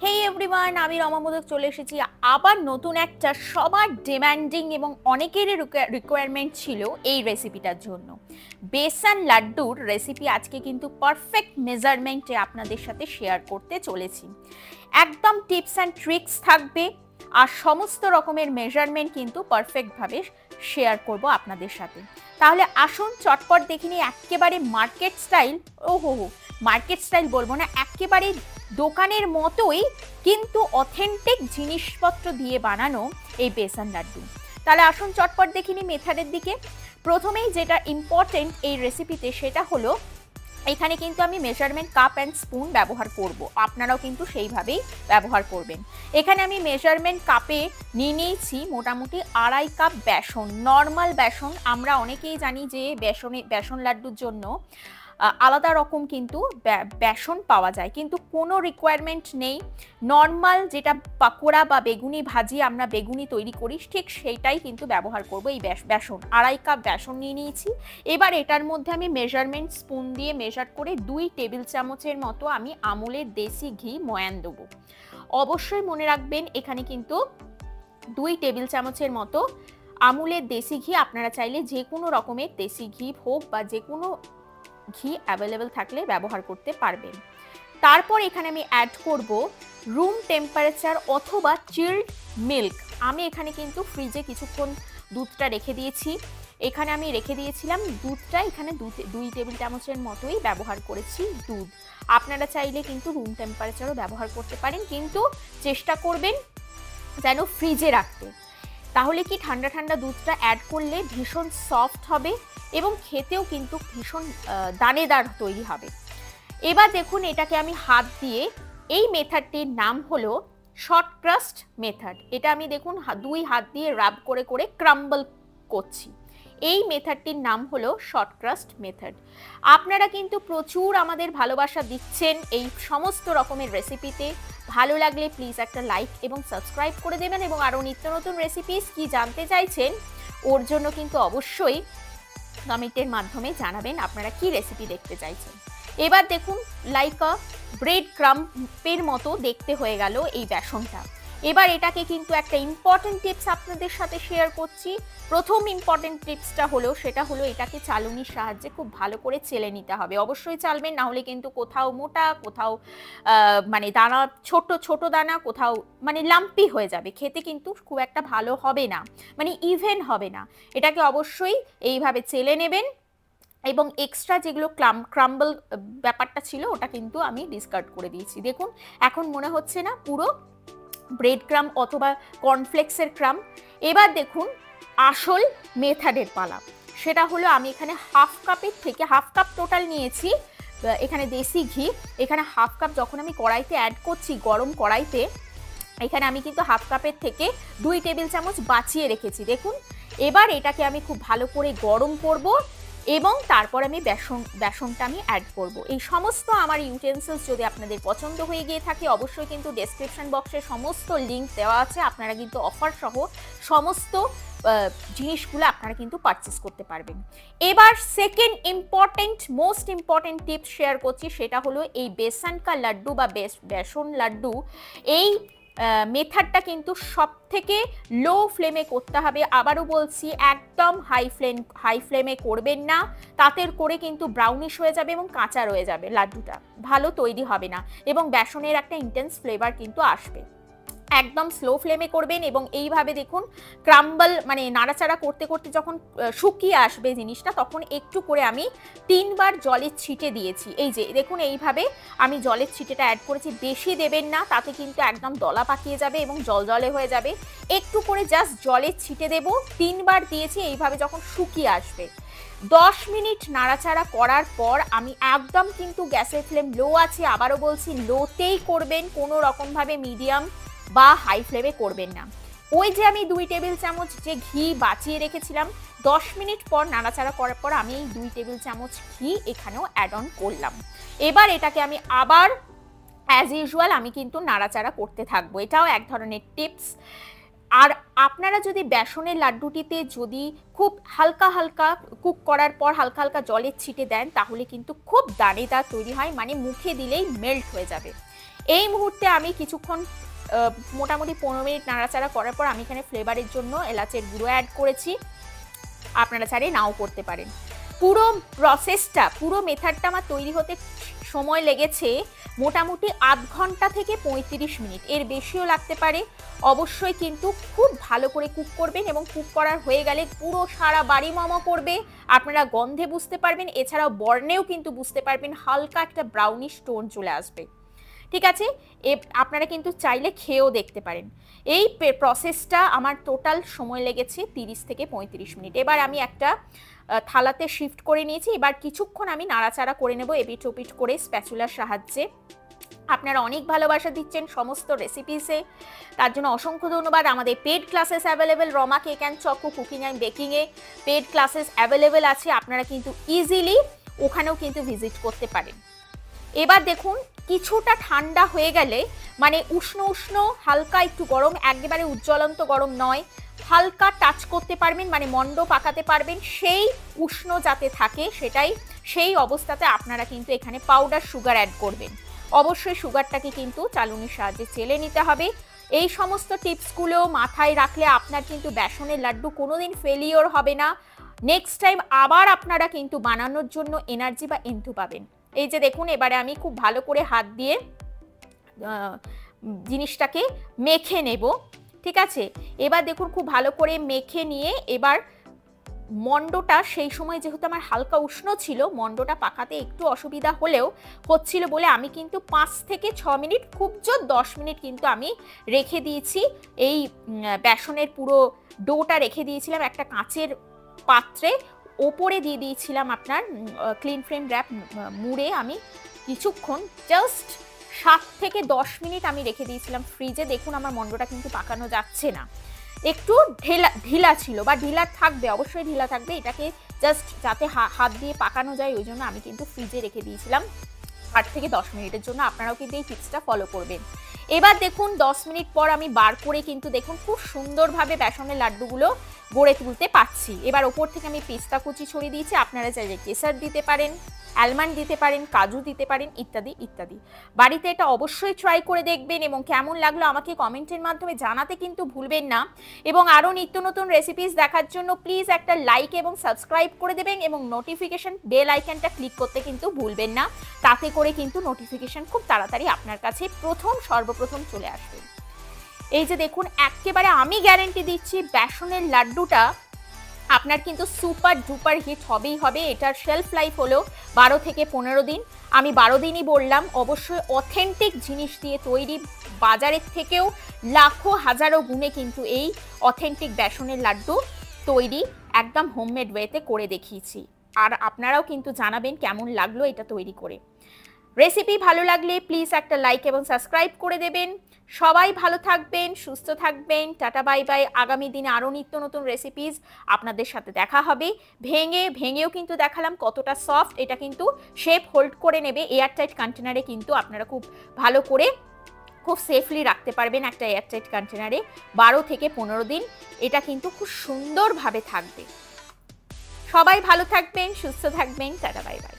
হেই everyone, আমি রমা মোদক চলে এসেছি আবার নতুন একটা সবার ডিমান্ডিং এবং অনেকেরই রিকোয়ারমেন্ট ছিল এই রেসিপিটার জন্য। বেসন লাড্ডুর রেসিপি আজকে কিন্তু পারফেক্ট মেজারমেন্টে আপনাদের সাথে শেয়ার করতে চলেছি। একদম টিপস অ্যান্ড ট্রিক্স থাকবে আর সমস্ত রকমের মেজারমেন্ট কিন্তু পারফেক্টভাবে শেয়ার করব আপনাদের সাথে। তাহলে আসুন চটপট দেখে নিই একেবারে মার্কেট স্টাইল, মার্কেট স্টাইল বলবো না, একেবারে দোকানের মতোই কিন্তু অথেন্টিক জিনিসপত্র দিয়ে বানানো এই বেসন লাড্ডু। তাহলে আসুন চটপট দেখিনি মেথডের দিকে। প্রথমেই যেটা ইম্পর্টেন্ট এই রেসিপিতে সেটা হলো এখানে কিন্তু আমি মেজারমেন্ট কাপ অ্যান্ড স্পুন ব্যবহার করব, আপনারাও কিন্তু সেইভাবেই ব্যবহার করবেন। এখানে আমি মেজারমেন্ট কাপে নিয়ে নিয়েছি মোটামুটি 2.5 কাপ বেসন, নর্মাল বেসন। আমরা অনেকেই জানি যে বেসন লাড্ডুর জন্য আলাদা রকম কিন্তু বেসন পাওয়া যায়, কিন্তু কোনো রিকোয়ারমেন্ট নেই। নর্মাল যেটা পাকোড়া বা বেগুনি ভাজি আমরা বেগুনি তৈরি করি ঠিক সেইটাই কিন্তু ব্যবহার করব। এই বেসন 2.5 কাপ বেসন নিয়ে নিয়েছি। এবার এটার মধ্যে আমি মেজারমেন্ট স্পুন দিয়ে মেজার করে 2 টেবিল চামচের মতো আমি আমুলের দেশি ঘি ময়ান দেবো। অবশ্যই মনে রাখবেন এখানে কিন্তু 2 টেবিল চামচের মতো আমুলের দেশি ঘি, আপনারা চাইলে যে কোনো রকমের দেশি ঘি হোক বা যে কোনো ঘি অ্যাভেলেবেল থাকলে ব্যবহার করতে পারবেন। তারপর এখানে আমি অ্যাড করব রুম টেম্পারেচার অথবা চিল্ড মিল্ক। আমি এখানে কিন্তু ফ্রিজে কিছুক্ষণ দুধটা রেখে দিয়েছি। এখানে আমি রেখে দিয়েছিলাম দুধটা, এখানে 2 টেবিল চামচের মতোই ব্যবহার করেছি দুধ। আপনারা চাইলে কিন্তু রুম টেম্পারেচারও ব্যবহার করতে পারেন, কিন্তু চেষ্টা করবেন যেন ফ্রিজে রাখতে। তাহলে কি ঠান্ডা ঠান্ডা দুধটা অ্যাড করলে ভীষণ সফট হবে এবং খেতেও কিন্তু ভীষণ দানেদার তৈরি হবে। এবার দেখুন এটাকে আমি হাত দিয়ে, এই মেথডটির নাম হলো শর্ট ক্রাস্ট মেথড। এটা আমি দেখুন 2 হাত দিয়ে রাব করে করে ক্রাম্বল করছি। এই মেথডটির নাম হলো শর্ট ক্রাস্ট মেথড। আপনারা কিন্তু প্রচুর আমাদের ভালোবাসা দিচ্ছেন এই সমস্ত রকমের রেসিপিতে। ভালো লাগলে প্লিজ একটা লাইক এবং সাবস্ক্রাইব করে দেবেন, এবং আরও নিত্য নতুন রেসিপিস কি জানতে চাইছেন ওর জন্য কিন্তু অবশ্যই কমেন্টের মাধ্যমে জানাবেন আপনারা কি রেসিপি দেখতে চাইছেন। এবার দেখুন লাইক আ ব্রেড ক্রাম্পের মতো দেখতে হয়ে গেল এই বেসনটা। এবার এটাকে কিন্তু একটা ইম্পর্টেন্ট টিপস আপনাদের সাথে শেয়ার করছি। প্রথম ইম্পর্টেন্ট টিপসটা হলো সেটা হলো এটাকে চালুনির সাহায্যে খুব ভালো করে চেলে নিতে হবে। অবশ্যই চালবেন, না হলে কিন্তু কোথাও মোটা, কোথাও মানে দানা ছোট ছোট দানা, কোথাও মানে লাম্পি হয়ে যাবে, খেতে কিন্তু খুব একটা ভালো হবে না, মানে ইভেন হবে না। এটাকে অবশ্যই এইভাবে চেলে নেবেন এবং এক্সট্রা যেগুলো ক্রাম্বল ব্যাপারটা ছিল ওটা কিন্তু আমি ডিসকার্ড করে দিয়েছি। দেখুন এখন মনে হচ্ছে না পুরো ব্রেড ক্রাম্ব অথবা কর্নফ্লেক্সের ক্রাম্ব। এবার দেখুন আসল মেথডের পালা, সেটা হলো আমি এখানে হাফ কাপের থেকে হাফ কাপ টোটাল নিয়েছি এখানে দেশি ঘি। এখানে হাফ কাপ যখন আমি কড়াইতে অ্যাড করছি, গরম কড়াইতে, এখানে আমি কিন্তু হাফ কাপের থেকে 2 টেবিল চামচ বাঁচিয়ে রেখেছি। দেখুন এবার এটাকে আমি খুব ভালো করে গরম করব এবং তারপর আমি বেসনটা আমি অ্যাড করব। এই সমস্ত আমার ইউটেন্সিলস যদি আপনাদের পছন্দ হয়ে গিয়ে থাকে অবশ্যই কিন্তু ডেসক্রিপশন বক্সে সমস্ত লিঙ্ক দেওয়া আছে, আপনারা কিন্তু অফার সহ সমস্ত জিনিসগুলো আপনারা কিন্তু পারচেস করতে পারবেন। এবার second important most important tips share করছি, সেটা হলো এই বেসন কা লাড্ডু বা বেসন লাড্ডু, এই মেথডটা কিন্তু সব থেকে লো ফ্লেমে করতে হবে। আবারও বলছি একদম হাই ফ্লেমে করবেন না, তাতে করে কিন্তু ব্রাউনিশ হয়ে যাবে এবং কাঁচা রয়ে যাবে, লাড্ডুটা ভালো তৈরি হবে না এবং বেসনের একটা ইন্টেন্স ফ্লেভার কিন্তু আসবে। একদম স্লো ফ্লেমে করবেন এবং এইভাবে দেখুন ক্রাম্বল মানে নাড়াচাড়া করতে করতে যখন শুকিয়ে আসবে জিনিসটা, তখন একটু করে আমি 3 বার জলের ছিটে দিয়েছি। এই যে দেখুন এইভাবে আমি জলের ছিটেটা অ্যাড করেছি, বেশি দেবেন না, তাতে কিন্তু একদম দলা পাকিয়ে যাবে এবং জলজলে হয়ে যাবে। একটু করে জাস্ট জলের ছিটে দেব, 3 বার দিয়েছি। এইভাবে যখন শুকিয়ে আসবে 10 মিনিট নাড়াচাড়া করার পর আমি একদম কিন্তু গ্যাসের ফ্লেম লো আছে, আবারও বলছি লোতেই করবেন, কোনো রকমভাবে মিডিয়াম বা হাই ফ্লেমে করবেন না। ওই যে আমি 2 টেবিল চামচ যে ঘি বাঁচিয়ে রেখেছিলাম, 10 মিনিট পর নাড়াচাড়া করার পর আমি এই 2 টেবিল চামচ ঘি এখানেও অ্যাড অন করলাম। এবার এটাকে আমি আবার অ্যাজ ইউজুয়াল আমি কিন্তু নাড়াচাড়া করতে থাকবো, এটাও এক ধরনের টিপস। আর আপনারা যদি বেসনের লাড্ডুটিতে যদি খুব হালকা হালকা কুক করার পর হালকা হালকা জলের ছিটে দেন তাহলে কিন্তু খুব দানেদার তৈরি হয়, মানে মুখে দিলেই মেল্ট হয়ে যাবে। এই মুহূর্তে আমি কিছুক্ষণ মোটামুটি 15 মিনিট নাড়াচাড়া করার পর আমি এখানে ফ্লেভারের জন্য এলাচের গুঁড়ো অ্যাড করেছি, আপনারা চাইলে নাও করতে পারেন। পুরো প্রসেসটা, পুরো মেথডটা আমার তৈরি হতে সময় লেগেছে মোটামুটি 8 ঘন্টা থেকে 35 মিনিট, এর বেশিও লাগতে পারে। অবশ্যই কিন্তু খুব ভালো করে কুক করবেন এবং কুক করার হয়ে গেলে পুরো সারা বাড়ি মমো করবে, আপনারা গন্ধে বুঝতে পারবেন, এছাড়াও বর্ণেও কিন্তু বুঝতে পারবেন, হালকা একটা ব্রাউনিশ টোন চলে আসবে। ঠিক আছে, আপনারা কিন্তু চাইলে খেয়েও দেখতে পারেন। এই প্রসেসটা আমার টোটাল সময় লেগেছে 30 থেকে 35 মিনিট। এবার আমি একটা থালাতে শিফট করে নিয়েছি, এবার কিছুক্ষণ আমি নাড়াচাড়া করে নেব এপিট ওপিট করে স্প্যাচুলার সাহায্যে। আপনারা অনেক ভালোবাসা দিচ্ছেন সমস্ত রেসিপিসে, তার জন্য অসংখ্য ধন্যবাদ। আমাদের পেড ক্লাসেস অ্যাভেলেবেল, রমা cake and choco cooking and বেকিংয়ে পেড ক্লাসেস অ্যাভেলেবেল আছে, আপনারা কিন্তু ইজিলি ওখানেও কিন্তু ভিজিট করতে পারেন। এবার দেখুন কিছুটা ঠান্ডা হয়ে গেলে, মানে উষ্ণ উষ্ণ হালকা একটু গরম, একেবারে উজ্জ্বলন্ত গরম নয়, হালকা টাচ করতে পারবেন, মানে মন্ড পাকাতে পারবেন, সেই উষ্ণ যাতে থাকে সেটাই, সেই অবস্থাতে আপনারা কিন্তু এখানে পাউডার সুগার অ্যাড করবেন। অবশ্যই সুগারটাকে কিন্তু চালুনির সাহায্যে চেলে নিতে হবে। এই সমস্ত টিপসগুলো মাথায় রাখলে আপনার কিন্তু বেসনের লাড্ডু কোনোদিন ফেলিওর হবে না। নেক্সট টাইম আবার আপনারা কিন্তু বানানোর জন্য এনার্জি বা এন্থু পাবেন। এই যে দেখুন, এবারে আমি খুব ভালো করে হাত দিয়ে জিনিসটাকে মেখে নেব। ঠিক আছে, এবার দেখুন খুব ভালো করে মেখে নিয়ে এবার মন্ডটা, সেই সময় যেহেতু আমার হালকা উষ্ণ ছিল, মন্ডটা পাকাতে একটু অসুবিধা হলেও হচ্ছিল বলে আমি কিন্তু 5 থেকে 6 মিনিট, খুব জোর 10 মিনিট কিন্তু আমি রেখে দিয়েছি। এই বেসনের পুরো ডোটা রেখে দিয়েছিলাম একটা কাঁচের পাত্রে, ওপরে দিয়ে দিয়েছিলাম আপনার ক্লিন ফ্রেম র্যাপ মুড়ে। আমি কিছুক্ষণ জাস্ট 7 থেকে 10 মিনিট আমি রেখে দিয়েছিলাম ফ্রিজে। দেখুন আমার মন্ডটা কিন্তু পাকানো যাচ্ছে না, একটু ঢিলা ছিল, বা ঢিলা থাকবে, অবশ্যই ঢিলা থাকবে, এটাকে জাস্ট যাতে হাত দিয়ে পাকানো যায় ওই জন্য আমি কিন্তু ফ্রিজে রেখে দিয়েছিলাম 8 থেকে 10 মিনিটের জন্য। আপনারাও কিন্তু এই টিপসটা ফলো করবেন। এবার দেখুন 10 মিনিট পর আমি বার করে কিন্তু দেখুন খুব সুন্দরভাবে বেসনের লাড্ডুগুলো গড়ে তুলতে পারছি। এবার ওপর থেকে আমি পেস্তা কুচি ছড়িয়ে দিয়েছি, আপনারা চাইলে কেসার দিতে পারেন, অ্যালমন্ড দিতে পারেন, কাজু দিতে পারেন, ইত্যাদি ইত্যাদি। বাড়িতে এটা অবশ্যই ট্রাই করে দেখবেন এবং কেমন লাগলো আমাকে কমেন্টের মাধ্যমে জানাতে কিন্তু ভুলবেন না। এবং আরও নিত্য নতুন রেসিপিস দেখার জন্য প্লিজ একটা লাইক এবং সাবস্ক্রাইব করে দেবেন এবং নোটিফিকেশন বেল আইকনটা ক্লিক করতে কিন্তু ভুলবেন না, তাতে করে কিন্তু নোটিফিকেশন খুব তাড়াতাড়ি আপনার কাছে সর্বপ্রথম চলে আসবে। এই যে দেখুন একেবারে আমি গ্যারেন্টি দিচ্ছি বেসনের লাড্ডুটা আপনার কিন্তু সুপার ডুপার হিট হবেই হবে। এটার শেলফ লাইফ হলো 12 থেকে 15 দিন, আমি 12 দিনই বললাম। অবশ্যই অথেন্টিক জিনিস দিয়ে তৈরি, বাজারের থেকেও লাখো হাজারো গুণে কিন্তু এই অথেন্টিক বেসনের লাড্ডু তৈরি, একদম হোমমেড ওয়েতে করে দেখিয়েছি। আর আপনারাও কিন্তু জানাবেন কেমন লাগলো এটা তৈরি করে। রেসিপি ভালো লাগলে প্লিজ একটা লাইক এবং সাবস্ক্রাইব করে দেবেন। সবাই ভালো থাকবেন, সুস্থ থাকবেন, টাটা বাই বাই। আগামী দিনে আরও নিত্য নতুন রেসিপিস আপনাদের সাথে দেখা হবে। ভেঙেও কিন্তু দেখালাম কতটা সফট, এটা কিন্তু শেপ হোল্ড করে নেবে। এয়ারটাইট কন্টেনারে কিন্তু আপনারা খুব ভালো করে খুব সেফলি রাখতে পারবেন একটা এয়ারটাইট কন্টেনারে 12 থেকে 15 দিন, এটা কিন্তু খুব সুন্দরভাবে থাকবে। সবাই ভালো থাকবেন, সুস্থ থাকবেন, টাটা বাই বাই।